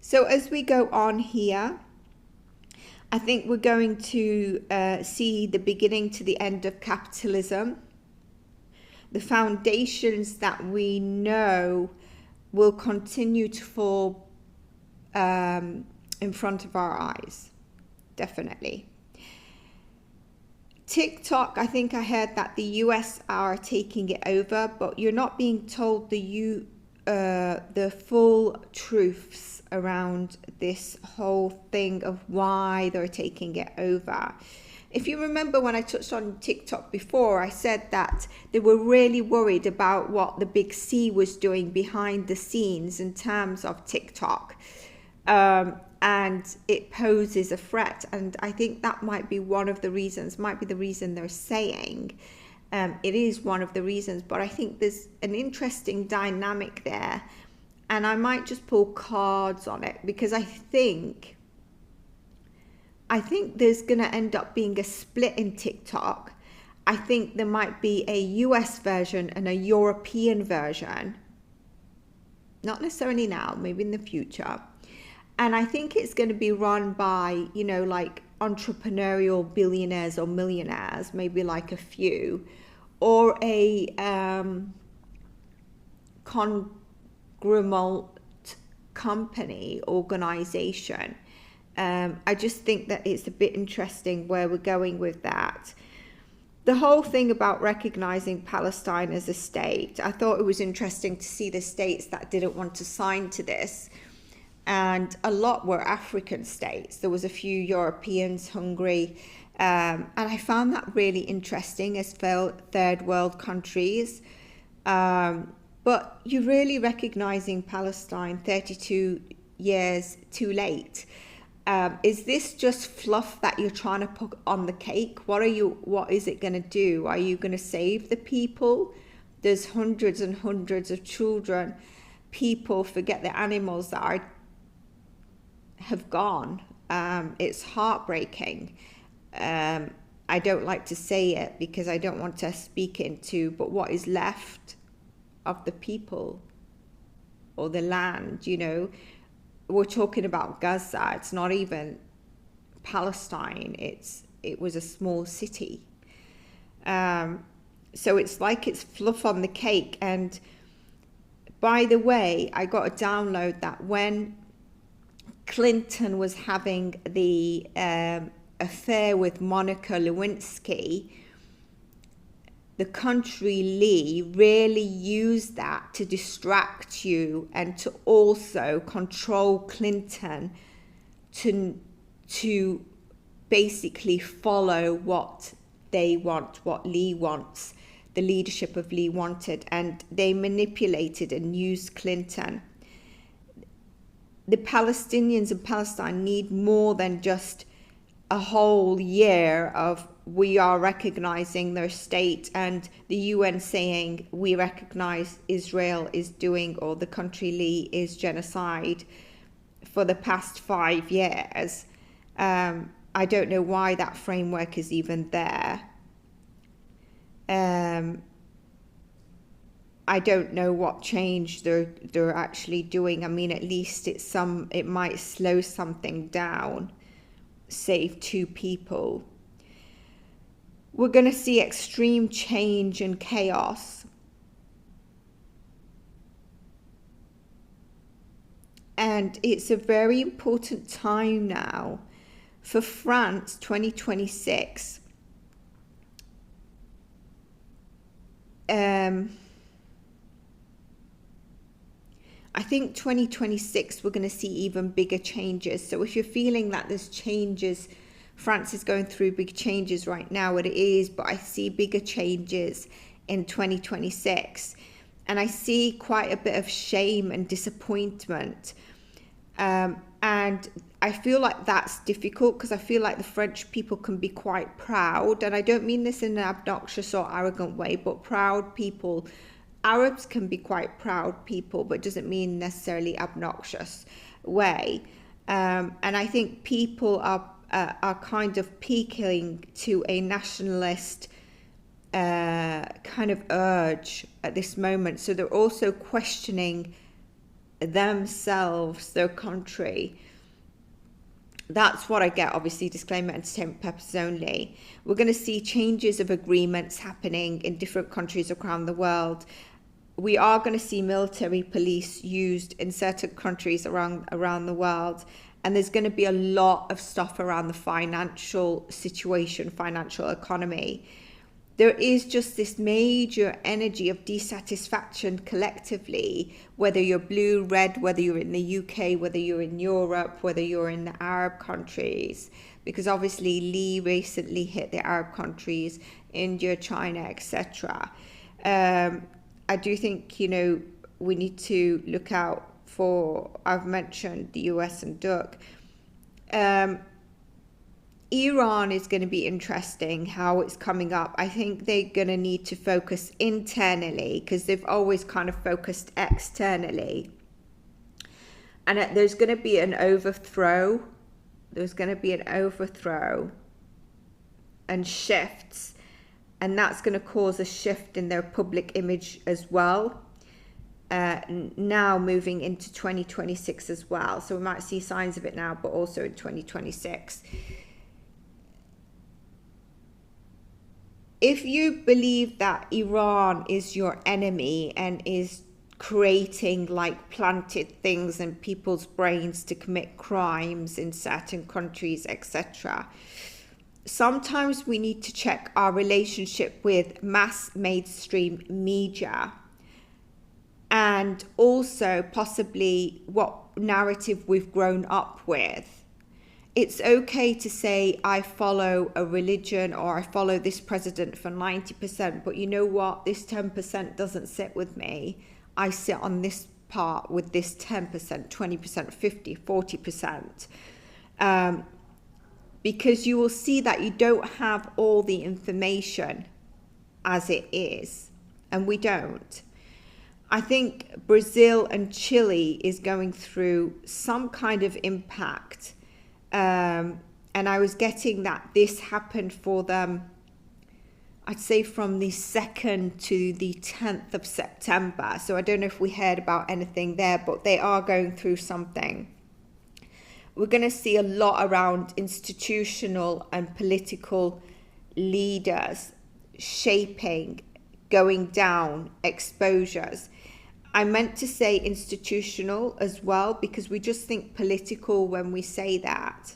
So as we go on here, I think we're going to see the beginning to the end of capitalism. The foundations that we know will continue to fall in front of our eyes, definitely. TikTok, I think I heard that the US are taking it over, but you're not being told the full truths around this whole thing of why they're taking it over. If you remember when I touched on TikTok before, I said that they were really worried about what the big C was doing behind the scenes in terms of TikTok. And it poses a threat. And I think that might be one of the reasons, might be the reason they're saying. It is one of the reasons, but I think there's an interesting dynamic there. And I might just pull cards on it because I think there's going to end up being a split in TikTok. I think there might be a US version and a European version. Not necessarily now, maybe in the future. And I think it's going to be run by, you know, like entrepreneurial billionaires or millionaires, maybe like a few, or a conglomerate company, organization. I just think that it's a bit interesting where we're going with that. The whole thing about recognizing Palestine as a state, I thought it was interesting to see the states that didn't want to sign to this. And a lot were African states. There was a few Europeans, Hungary. And I found that really interesting as third world countries. But you're really recognizing Palestine 32 years too late. Is this just fluff that you're trying to put on the cake? What is it going to do? Are you going to save the people? There's hundreds and hundreds of children. People, forget the animals that have gone. It's heartbreaking. I don't like to say it because I don't want to speak into, but what is left of the people or the land, you know? We're talking about Gaza. It's not even Palestine. It was a small city. So it's like it's fluff on the cake. And by the way, I got a download that when Clinton was having the affair with Monica Lewinsky, the country Lee really used that to distract you and to also control Clinton to basically follow what they want, what Lee wants, the leadership of Lee wanted, and they manipulated and used Clinton. The Palestinians in Palestine need more than just a whole year of we are recognizing their state and the UN saying we recognize Israel is doing, or the country Lee is genocide for the past 5 years. I don't know why that framework is even there. I don't know what change they're actually doing. I mean, at least it might slow something down, save 2 people. We're going to see extreme change and chaos. And it's a very important time now for France, 2026. I think 2026 we're going to see even bigger changes. So if you're feeling that there's changes, France is going through big changes right now, it is, but I see bigger changes in 2026. And I see quite a bit of shame and disappointment. And I feel like that's difficult because I feel like the French people can be quite proud. And I don't mean this in an obnoxious or arrogant way, but proud people. Arabs can be quite proud people, but doesn't mean necessarily obnoxious way. And I think people are kind of peaking to a nationalist kind of urge at this moment. So they're also questioning themselves, their country. That's what I get, obviously, disclaimer, entertainment purposes only. We're going to see changes of agreements happening in different countries around the world. We are going to see military police used in certain countries around the world. And there's going to be a lot of stuff around the financial situation, financial economy. There is just this major energy of dissatisfaction collectively, whether you're blue, red, whether you're in the UK, whether you're in Europe, whether you're in the Arab countries, because obviously Lee recently hit the Arab countries, India, China, etc. I do think, you know, we need to look out for, I've mentioned the US and Duke. Iran is going to be interesting how it's coming up. I think they're going to need to focus internally, because they've always kind of focused externally. And there's going to be an overthrow. There's going to be an overthrow and shifts. And that's going to cause a shift in their public image as well. Now moving into 2026 as well. So we might see signs of it now, but also in 2026. If you believe that Iran is your enemy and is creating like planted things in people's brains to commit crimes in certain countries, etc., sometimes we need to check our relationship with mass mainstream media, and also possibly what narrative we've grown up with. It's okay to say, I follow a religion or I follow this president for 90%, but you know what? This 10% doesn't sit with me. I sit on this part with this 10%, 20%, 50, 40%. Because you will see that you don't have all the information as it is, and we don't. I think Brazil and Chile is going through some kind of impact. And I was getting that this happened for them, I'd say from the 2nd to the 10th of September. So I don't know if we heard about anything there, but they are going through something. We're going to see a lot around institutional and political leaders shaping, going down, exposures. I meant to say institutional as well, because we just think political when we say that.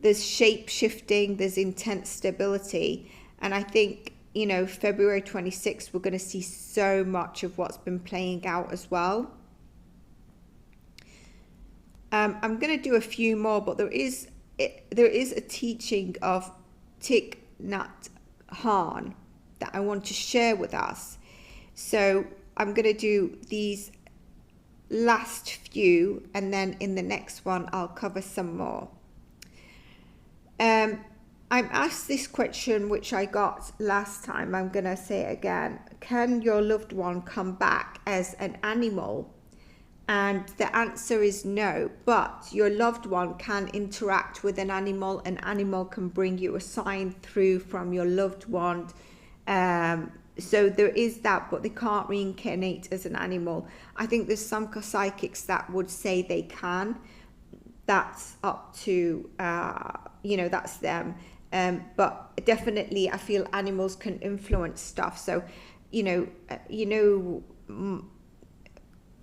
There's shape shifting, there's intense stability. And I think, you know, February 26th, we're going to see so much of what's been playing out as well. I'm going to do a few more, but there is a teaching of Thich Nhat Hanh that I want to share with us. So I'm going to do these last few, and then in the next one I'll cover some more. I'm asked this question, which I got last time. I'm going to say it again. Can your loved one come back as an animal? And the answer is no, but your loved one can interact with an animal. An animal can bring you a sign through from your loved one. So there is that, but they can't reincarnate as an animal. I think there's some psychics that would say they can. That's up to, that's them. But definitely I feel animals can influence stuff. So,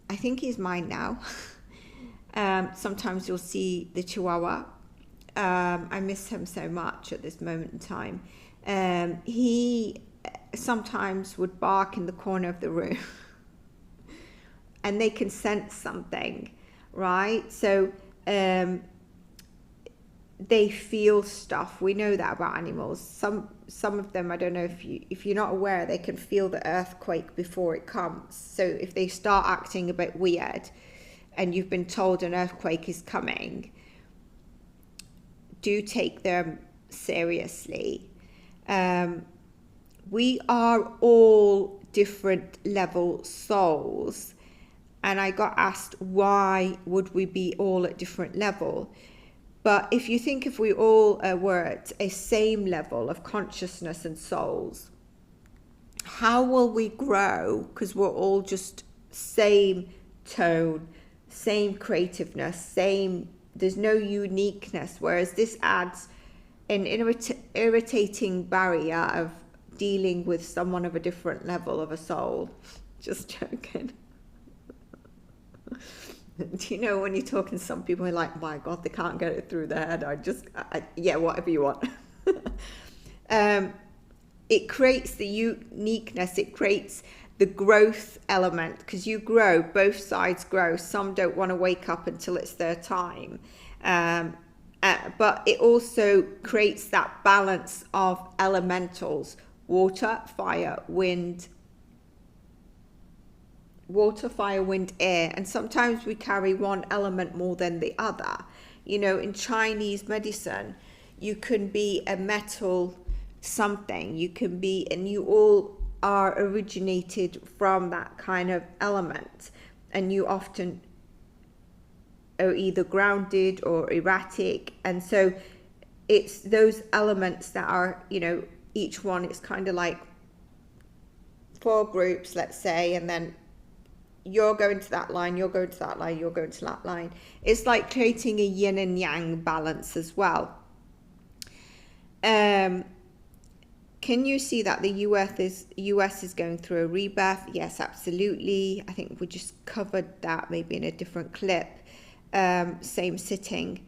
I think he's mine now. Sometimes you'll see the Chihuahua. I miss him so much at this moment in time. He sometimes would bark in the corner of the room and they can sense something, right? So they feel stuff. We know that about animals. Some of them, I don't know if you're not aware, they can feel the earthquake before it comes. So if they start acting a bit weird and you've been told an earthquake is coming, do take them seriously. We are all different level souls. And I got asked, why would we be all at different level? But if you think if we all were at a same level of consciousness and souls, how will we grow? Because we're all just same tone, same creativeness, same, there's no uniqueness, whereas this adds an irritating barrier of dealing with someone of a different level of a soul. Just joking. Do you know when you're talking to some people, you're like, my God, they can't get it through their head. Yeah, whatever you want. It creates the uniqueness. It creates the growth element, because you grow, both sides grow. Some don't want to wake up until it's their time. But it also creates that balance of elementals: water, fire, wind, air. And sometimes we carry one element more than the other. You know, in Chinese medicine, you can be a metal something, you can be, and you all are originated from that kind of element, and you often are either grounded or erratic. And so it's those elements that are, you know, each one is kind of like 4 groups, let's say, and then you're going to that line, you're going to that line, you're going to that line. It's like creating a yin and yang balance as well. Can you see that the US is going through a rebirth? Yes, absolutely. I think we just covered that maybe in a different clip. Same sitting.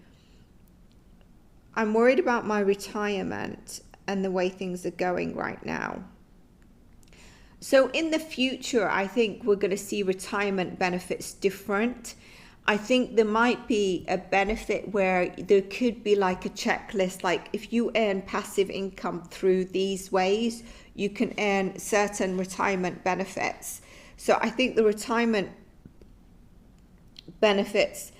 I'm worried about my retirement and the way things are going right now. So in the future, I think we're going to see retirement benefits different. I think there might be a benefit where there could be like a checklist, like if you earn passive income through these ways, you can earn certain retirement benefits. So I think the retirement benefits,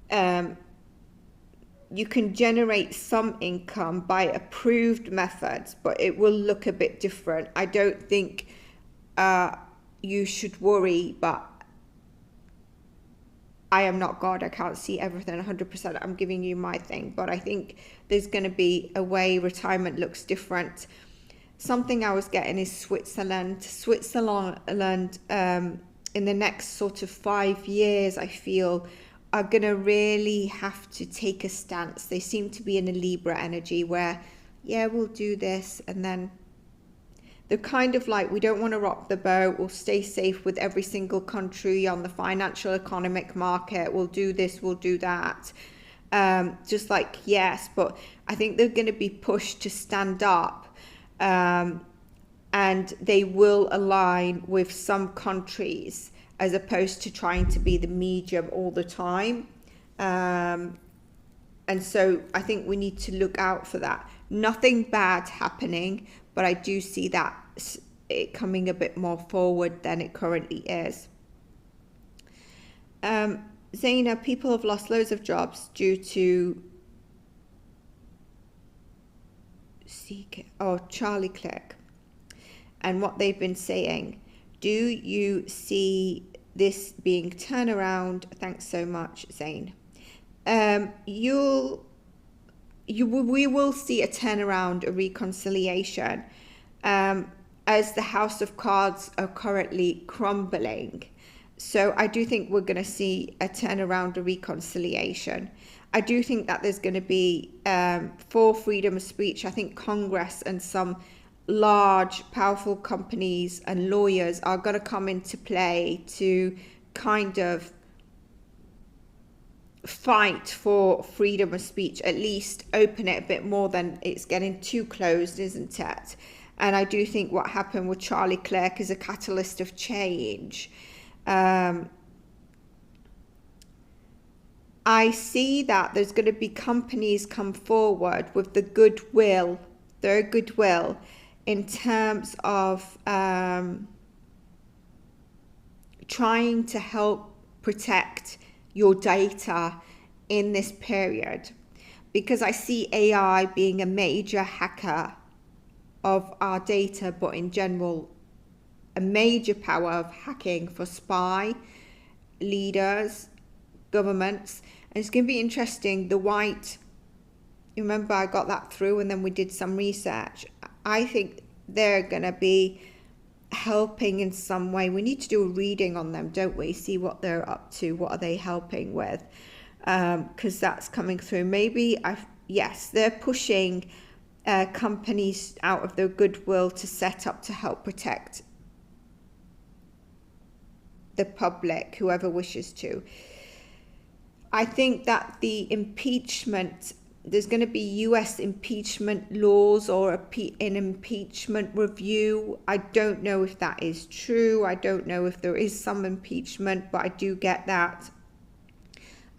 you can generate some income by approved methods, but it will look a bit different. I don't think you should worry, but I am not God. I can't see everything 100%. I'm giving you my thing, but I think there's going to be a way retirement looks different. Something I was getting is Switzerland, in the next sort of 5 years, I feel, are going to really have to take a stance. They seem to be in a Libra energy where, yeah, we'll do this, and then they're kind of like, we don't want to rock the boat, we'll stay safe with every single country on the financial economic market, we'll do this, we'll do that. Just like, yes, but I think they're going to be pushed to stand up, and they will align with some countries as opposed to trying to be the medium all the time. And so I think we need to look out for that. Nothing bad happening, but I do see that it coming a bit more forward than it currently is. Zaina, people have lost loads of jobs due to Charlie Clerk and what they've been saying. Do you see this being turnaround? Thanks so much, Zain. We will see a turnaround, a reconciliation, as the House of Cards are currently crumbling. So I do think we're going to see a turnaround, a reconciliation. I do think that there's going to be, for freedom of speech, I think Congress and some large, powerful companies and lawyers are going to come into play to kind of fight for freedom of speech, at least open it a bit more than it's getting too closed, isn't it? And I do think what happened with Charlie Clerk is a catalyst of change. I see that there's going to be companies come forward with their goodwill in terms of trying to help protect your data in this period, because I see AI being a major hacker of our data, but in general a major power of hacking for spy leaders, governments. And it's going to be interesting, the white, you remember I got that through and then we did some research. I think they're going to be helping in some way. We need to do a reading on them, don't we? See what they're up to. What are they helping with? Because that's coming through. Maybe yes, they're pushing companies out of their goodwill to set up to help protect the public, whoever wishes to. I think that the impeachment, there's going to be US impeachment laws or an impeachment review. I don't know if that is true. I don't know if there is some impeachment, but I do get that.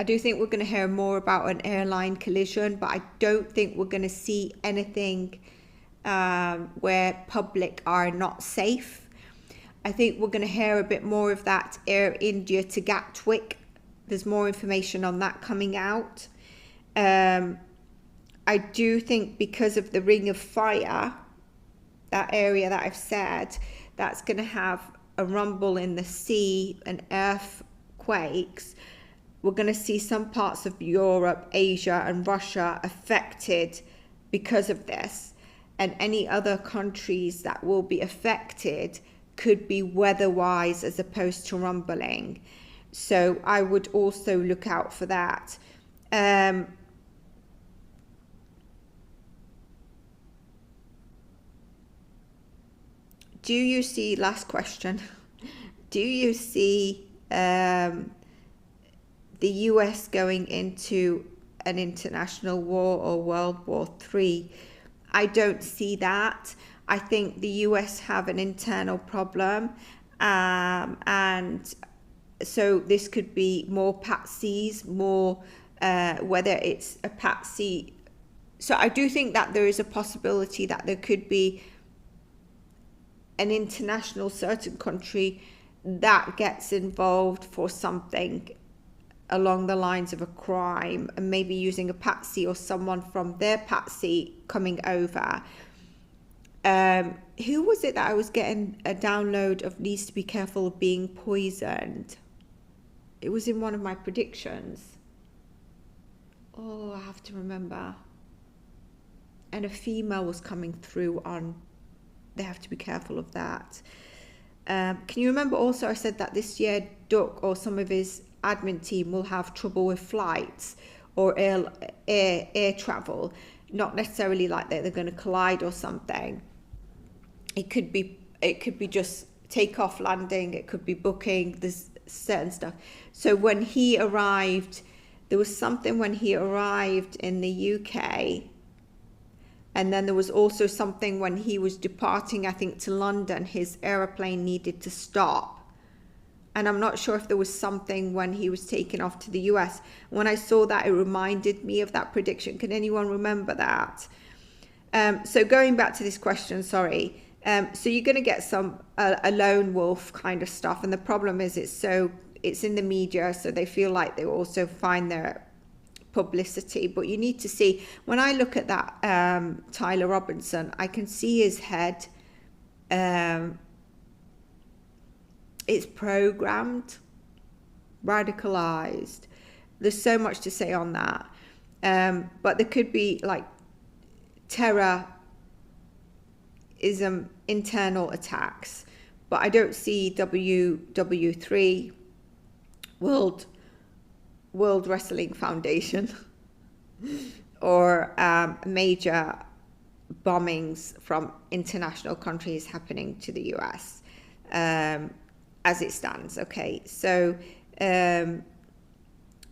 I do think we're going to hear more about an airline collision, but I don't think we're going to see anything where public are not safe. I think we're going to hear a bit more of that Air India to Gatwick. There's more information on that coming out. I do think because of the Ring of Fire, that area that I've said, that's going to have a rumble in the sea and earthquakes. We're going to see some parts of Europe, Asia and Russia affected because of this. And any other countries that will be affected could be weather-wise as opposed to rumbling. So I would also look out for that. Do you see, last question, do you see the US going into an international war or World War III? I don't see that. I think the US have an internal problem, and so this could be more patsies, more whether it's a patsy. So I do think that there is a possibility that there could be an international certain country that gets involved for something along the lines of a crime, and maybe using a patsy or someone from their patsy coming over. Who was it that I was getting a download of needs to be careful of being poisoned? It was in one of my predictions. Oh, I have to remember. And a female was coming through on, they have to be careful of that. Can you remember also I said that this year Duck or some of his admin team will have trouble with flights or air travel, not necessarily like they're going to collide or something. It could be just takeoff, landing, it could be booking, there's certain stuff. So when he arrived, there was something when he arrived in the UK, and then there was also something when he was departing, I think, to London, his aeroplane needed to stop. And I'm not sure if there was something when he was taken off to the US. When I saw that, it reminded me of that prediction. Can anyone remember that? So going back to this question, sorry. So you're going to get some a lone wolf kind of stuff. And the problem is it's in the media, so they feel like they also find their publicity. But you need to see, when I look at that Tyler Robinson, I can see his head. It's programmed, radicalized. There's so much to say on that. But there could be like terrorism, internal attacks. But I don't see WW3, World Wrestling Foundation, or major bombings from international countries happening to the US. As it stands. Okay, so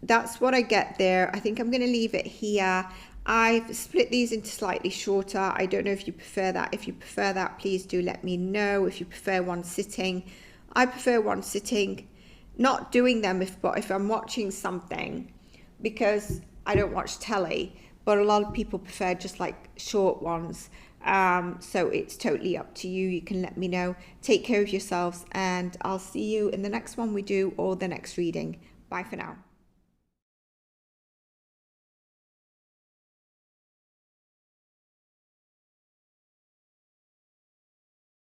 that's what I get there. I think I'm going to leave it here. I've split these into slightly shorter. I don't know if you prefer that. If you prefer that, please do let me know. If you prefer one sitting, I prefer one sitting. Not doing them if I'm watching something, because I don't watch telly, but a lot of people prefer just like short ones. So it's totally up to you. You can let me know. Take care of yourselves, and I'll see you in the next one we do, or the next reading. Bye for now.